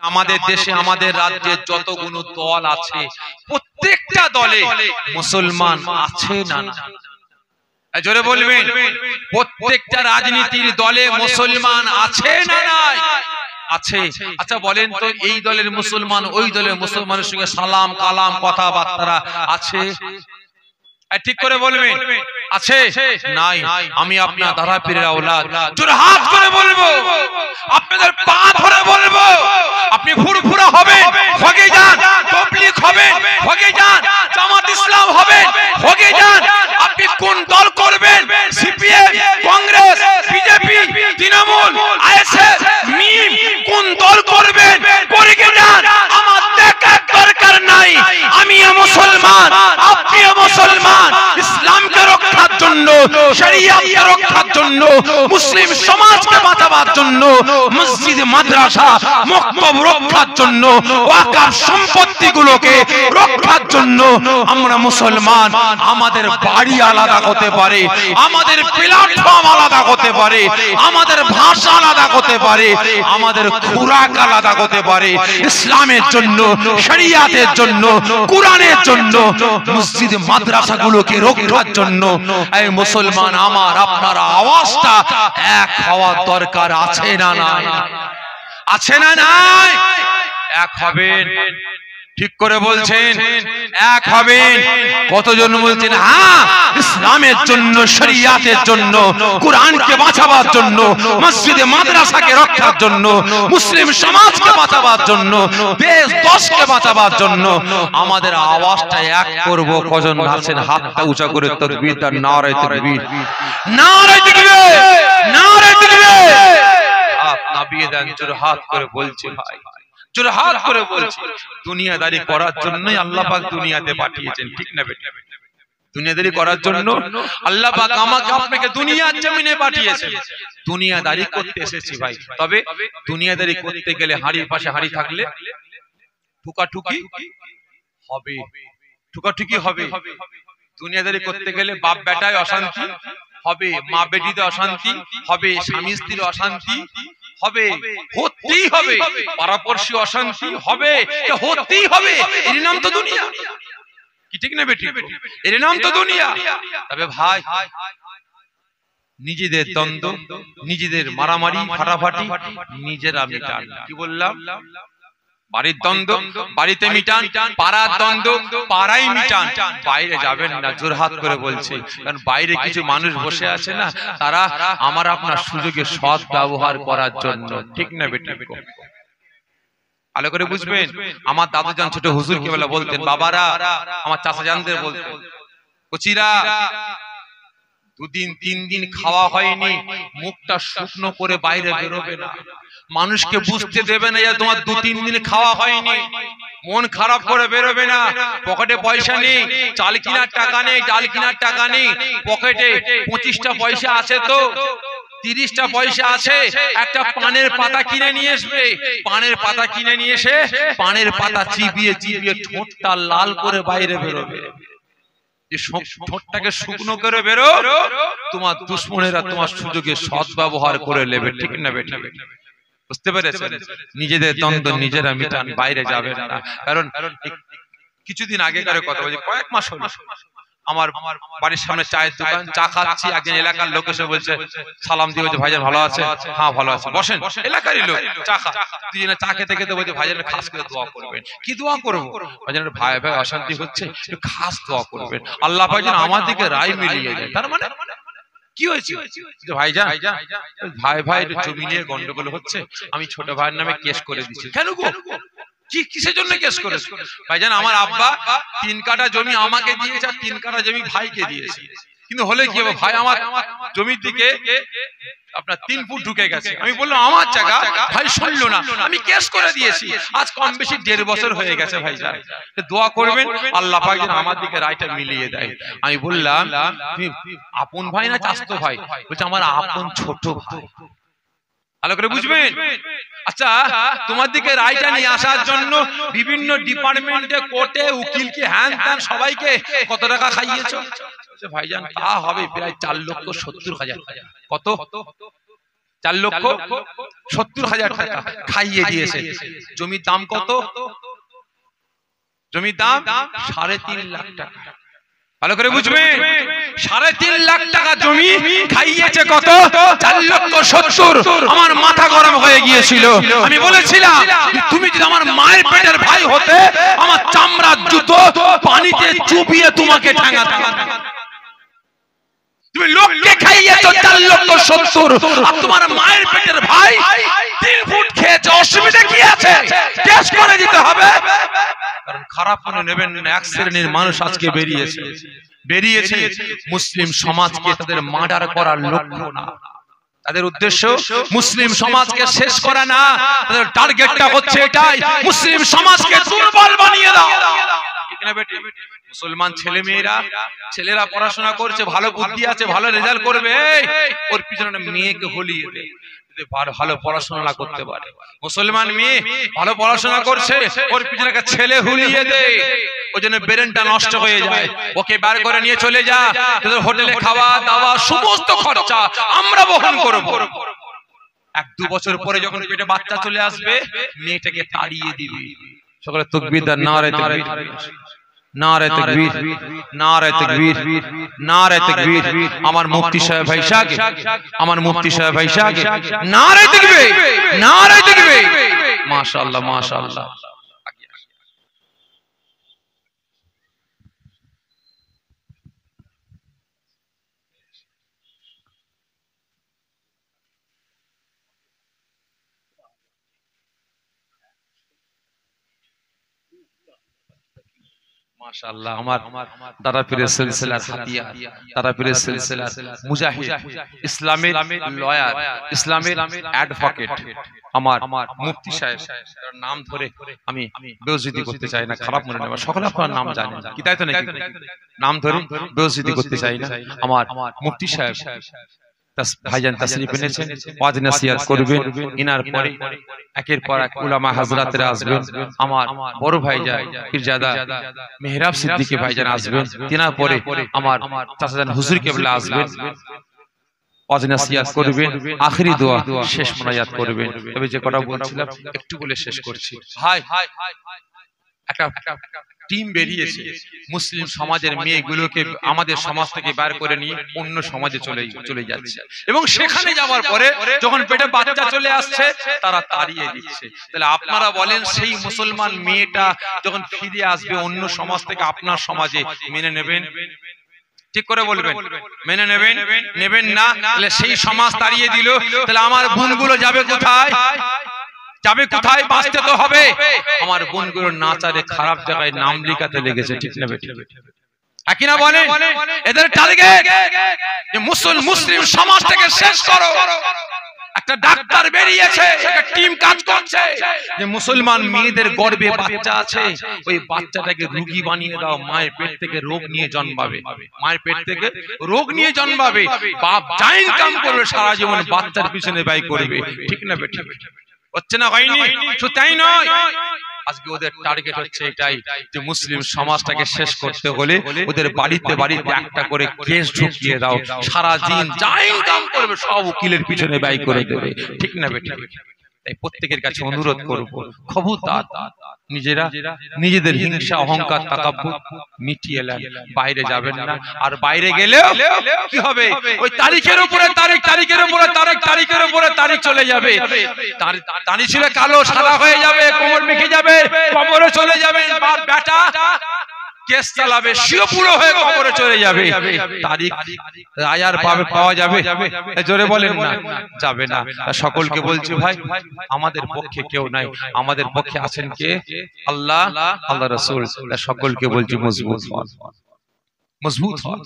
আমাদের দেশে আমাদের রাজ্যে যতগুলো দল আছে প্রত্যেকটা দলে মুসলমান আছে না না? জোরে বলবেন, প্রত্যেকটা রাজনীতির দলে মুসলমান আছে না নাই? আছে। আচ্ছা বলেন তো, এই দলের মুসলমান ওই দলের মুসলমানের সঙ্গে সালাম কালাম কথাবার্তা আছে? ঠিক করে বলবেন আছে নাই? আমি আপনার দাদা পীরের আওলাদ, জোরে হাত করে বলবো, আপনাদের পা ধরে বলবো, আপনি ফুরফুরা হবেন হগে যান, তবলিগ হবেন হগে যান, জামাত ইসলাম হবেন হগে যান, আপনি কোন দল করবেন, CPM, Congress, BJP, Trinamool, ISF, MIM, কোন দল করবেন করে যান, আমার দেখার দরকার নাই। আমি মুসলমান, আপনি মুসলমান, ইসলামকে রক্ষার জন্য, শরিয়াতকে রক্ষার জন্য, মুসলিম সমাজকে বাঁচাবার জন্য, মসজিদ মাদ্রাসা মক্তব রক্ষার জন্য, ওয়াকফ সম্পত্তিগুলোকে রক্ষার জন্য আমরা মুসলমান। আমাদের বাড়ি আলাদা হতে পারে, আমাদের প্ল্যাটফর্ম আলাদা হতে পারে, আমাদের ভাষা আলাদা হতে পারে, আমাদের খুরাক আলাদা হতে পারে, ইসলামের জন্য, শরিয়াতের জন্য, কোরআনের জন্য, মসজিদ মাদ্রাসাগুলোকে রক্ষার জন্য এই মুসলমান আমার আপনার আওয়াজটা এক হওয়ার দরকার আছে না নাই? আছে না নাই? এক হবেন, ঠিক করে বলছেন, এক হবেন। কতজন বলছেন হ্যাঁ, ইসলামের জন্য, শরিয়াতের জন্য, কোরআনকে বাঁচাবার জন্য, মসজিদে মাদ্রাসাকে রক্ষার জন্য, মুসলিম সমাজকে বাঁচাবার জন্য, দেশ দশকে বাঁচাবার জন্য আমাদের আওয়াজটা এক করব। কজন আছেন হাতটা উঁচা করে তাকবীর আর নারে তাকবীর, নারে তাকবীর, নারে তাকবীর, হাত নাবিয়ে দেন, জোরে হাত করে বলছে ভাই, জোরে হাত করে বলছে, দুনিয়াদারি করার জন্যই আল্লাহ পাক দুনিয়াতে পাঠিয়েছেন, ঠিক না বেটা? দুনিয়াদারি করার জন্য আল্লাহ পাক আমাকে আপনাকে দুনিয়ার জমিনে পাঠিয়েছেন, দুনিয়াদারি করতে এসেছি ভাই। তবে দুনিয়াদারি করতে গেলে হাড়ির পাশে হাড়ি থাকলে ঠুকাঠুকি হবে, ঠুকাঠুকি হবে। দুনিয়াদারি করতে গেলে বাপ বেটায় অশান্তি হবে, মা বেটিতে অশান্তি হবে, স্বামী স্ত্রীর অশান্তি হবে, হতেই হবে, পাড়াপড়শি অশান্তি হবে, হতেই হবে। এর নাম তো দুনিয়া, কি ঠিক না বেটি? এর নাম তো দুনিয়া। তবে ভাই, নিজেদের দ্বন্দ্ব, নিজেদের মারামারি ফাটাফাটি নিজেরা মিটান। কি বললাম? বাড়ির দ্বন্দ্ব বাড়িতে মিটান, পাড়ার দ্বন্দ্ব পাড়াই মিটান, বাইরে যাবেন না। জোরহাত করে বলছে, কারণ বাইরে কিছু মানুষ বসে আছে না, তারা আমার আপনার সুযোগে সৎ ব্যবহার করার জন্য, ঠিক না বেটি? ভালো করে বুঝবেন। আমার দাদুজান ছোট হুজুরকে বলে বলতেন, বাবারা, আমার চাচাজানদের বলতেন, কচিরা, দুদিন তিন দিন খাওয়া হয়নি, মুখটা শুকনো করে বাইরে বেরোবে না, মানুষকে বুঝতে দেবে না যে তোমার দু তিন দিন খাওয়া হয়নি, মন খারাপ করে বেরোবে না। পকেটে পয়সা নেই, চাল কিনার টাকা নেই, ডাল কিনার টাকা নেই, পকেটে 25টা পয়সা আছে তো 30টা পয়সা আছে, একটা পানের পাতা কিনে নিয়ে আসবে, পানের পাতা কিনে নিয়ে এসে পানের পাতা চিবিয়ে চিবিয়ে ঠোঁটটা লাল করে বাইরে বেরোবে। ঠোঁটটাকে শুকনো করে বেরো, তোমার দুশ্মনেরা তোমার সুযোগে সৎ ব্যবহার করে নেবে, ঠিক না বেটা? বুঝতে পেরেছেন? নিজেদের দ্বন্দ্ব নিজেরা মিটান, বাইরে যাবেন না। কারণ কিছুদিন আগেকার কথা বলছি, কয়েক মাস হলো, আমার বাড়ির সামনে চায়ের দোকান, চা খাচ্ছি, একজন এলাকার লোক এসে বলছে, সালাম দিয়ে বলছে, ভাইজান ভালো আছে? হ্যাঁ ভালো আছে, বসেন। এলাকারই লোক, চা খা, দুজনে চা খেতে খেতে বলছে, ভাইজানের খাস করে দোয়া করবেন। কি দোয়া করবো? ভাইজানের ভাই ভাই অশান্তি হচ্ছে, খাস দোয়া করবেন, আল্লাহ ভাইজান আমার দিকে রায় মিলিয়ে যায়। তার মানে কি হয়েছে? ভাইজান, ভাই ভাই জমি নিয়ে গন্ডগোল হচ্ছে, আমি ছোট ভাইয়ের নামে কেস করে দিচ্ছি। কেন গো? কিসের জন্য কেস করেছে? ভাইজান, আমার আব্বা 3 কাঠা জমি আমাকে দিয়েছে আর 3 কাঠা জমি ভাইকে দিয়েছে, কিন্তু হলে কি হবে, ভাই আমার জমির দিকে আপনার 3 ফুট ঢুকে গেছে। আমি বললাম আমার জায়গা, ভাই শুনলো না, আমি কেস করে দিয়েছি। আজ কম বেশি 1.5 বছর হয়ে গেছে। ভাইজান দোয়া করবেন, আল্লাহ পাক যেন আমার দিকে রায়টা মিলিয়ে দেয়। আমি বললাম, তুমি আপন ভাই না চাচতো ভাই? বলছে আমার আপন ছোট ভাই। ভালো করে বুঝবেন। আচ্ছা, তোমার দিকে রায়টা নিয়ে আসার জন্য বিভিন্ন ডিপার্টমেন্টে, কোর্টে, উকিলকে, হ্যান ত্যান সবাইকে কত টাকা খাইয়েছো? ভাইজান তা হবে প্রায় 4,70,000। কত? 4,70,000 টাকা খাইয়ে দিয়েছে। জমির দাম কত? জমির দাম 3.5 লাখ টাকা। ভালো করে বুঝবেন, 3.5 লাখ টাকা জমি খাইয়েছে কত? 4,70,000। আমার মাথা গরম হয়ে গিয়েছিল। আমি বলেছিলাম তুমি যদি আমার মায়ের পেটের ভাই হতে আমার চামড়ার জুতো পানিতে চুবিয়ে তোমাকে ঠ্যাঙাতাম। তুমি লোককে খাইয়েছো 4,70,000 আর তোমার মায়ের পেটের ভাই 3 ফুট খেয়েছে, অসুবিধা কি আছে? কেস করে দিতে হবে। কারণ খারাপ মনে নেবেন না, এক শ্রেণীর মানুষ আজকে বেরিয়েছে মুসলিম সমাজকে তাদের মার্ডার করার লক্ষ্য না, তাদের উদ্দেশ্য মুসলিম সমাজকে শেষ করা না, তাদের টার্গেটটা হচ্ছে এটাই, মুসলিম সমাজকে দুর্বল বানিয়ে দাও। মুসলমান ছেলেরা পড়াশোনা করছে, ভালো বুদ্ধি আছে, ভালো রেজাল্ট করবে, ওর পিছনে মেয়েকে হলিয়ে দে, ভালো পড়াশোনা করতে পারে। মুসলমান মেয়ে ভালো পড়াশোনা করছে, ওর পিছনে একটা ছেলে হুলিয়ে দে, ওই জন্য ব্রেনটা নষ্ট হয়ে যায়। ওকে বার করে নিয়ে চলে যা, তোদের হোটেলে খাওয়া দাওয়া সমস্ত খরচা আমরা বহন করব। 1-2 বছর পরে যখন পেটে বাচ্চা চলে আসবে, মেয়েটাকে তাড়িয়ে দিবি। সকলে তাকবীর দেন, নারে তাকবীর, নারে তাকবীর, নারে তাকবীর, নারে তাকবীর। আমার মুফতি সাহেব ভাইসাকে, আমার মুফতি সাহেব ভাইসাকে নারে তাকবীর, নারে তাকবীর। মাশাআল্লাহ, মাশাআল্লাহ। মাশাআল্লাহ, আমার দাদা পীরের সিলসিলার হাতিয়া, দাদা পীরের সিলসিলার মুজাহিদ, ইসলামের লয়ার, ইসলামের অ্যাডভোকেট আমার মুফতি সাহেব, নাম ধরে আমি বেইজ্জতি করতে চাই না, খারাপ মনে নেবেন, সকলে আপনার নাম জানেন কি, তাই তো নাকি? নাম ধরে বেইজ্জতি করতে চাই না। আমার মুফতি সাহেব ভাইজান তাশরীফ এনেছেন, ওয়াজ নসিহত করবেন। ইনার পরে একের পর এক উলামা হযরতরা আসবেন। আমার বড় ভাইজান পীরজাদা মেহরাব সিদ্দিকী ভাইজান আসবেন। তিনার পরে আমার চাচাজান হুজুর কেবলা আসবেন, ওয়াজ নসিহত করবেন, আখেরি দোয়া শেষ মোনাজাত করবেন। তবে যে কথা বলছিলাম একটু বলে শেষ করছি। ভাই, একটা টিম বেরিয়েছে মুসলিম সমাজের মেয়েগুলোকে আমাদের সমাজ থেকে বার করে নিয়ে অন্য সমাজে চলে যাচ্ছে, এবং সেখানে যাওয়ার পরে যখন পেটে বাচ্চা চলে আসছে তারা তাড়িয়ে দিচ্ছে। তাহলে আপনারা বলেন, সেই মুসলমান মেয়েটা যখন ফিরে আসবে অন্য সমাজ থেকে, আপনার সমাজে মেনে নেবেন? ঠিক করে বলবেন, মেনে নেবেন? নেবেন না? তাহলে সেই সমাজ তাড়িয়ে দিল, তাহলে আমার বোনগুলো যাবে কোথায়? যাবে কোথায়? বাঁচতে তো হবে। আমার বোনগুলো নাচারে খারাপ জায়গায় নাম লিখাতে লেগেছে, ঠিক না বেঠিক? একই না বলেন? এদের টার্গেট যে মুসলিম সমাজটাকে শেষ করো। একটা ডাক্তার বেরিয়েছে, একটা টিম কাজ করছে যে মুসলমান মেয়েদের গর্ভে বাচ্চা আছে, ওই বাচ্চাটাকে রোগী বানিয়ে দাও, মায়ের পেট থেকে রোগ নিয়ে জন্মাবে, মায়ের পেট থেকে রোগ নিয়ে জন্মাবে, বাপ যা ইনকাম করবে সারা জীবন বাচ্চার পিছনে ব্যয় করবে, ঠিক না বেঠিক? হচ্ছে না, হয়নি? শুধু তাই নয়, আজকে ওদের টার্গেট হচ্ছে এটাই যে মুসলিম সমাজটাকে শেষ করতে হলে ওদের বাড়িতে বাড়িতে একটা করে কেস ঢুকিয়ে দাও, সারা দিন যা ইনকাম করবে সব উকিলের পিছনে ব্যয় করে দেবে, ঠিক না বেঠিক? তাই প্রত্যেকের কাছে অনুরোধ করব, খবরদার নিজেরা নিজেদের হিংসা অহংকার তাকাব্বুর মিটিয়ে নেন, বাইরে যাবেন না। আর বাইরে গেলেও কি হবে? ওই তারিখের উপরে তারিখ, তারিখের উপরে তারিখ, তারিখের উপরে তারিখ চলে যাবে, তারিখ ছিল কালো সাদা হয়ে যাবে, কোমর মেখে যাবে, কবরে চলে যাবে, বেটা কেস চালাবে, সেও পুরো হয়ে কবরে চলে যাবে, তারিখ আয়ার পাওয়া যাবে? জোরে বলেন না, যাবে না। সকলকে বলছি ভাই, আমাদের পক্ষে কেউ নাই, আমাদের পক্ষে আছেন কে? আল্লাহ, আল্লাহ রাসূল। সকলকে বলছি মজবুত হন, মজবুত হন।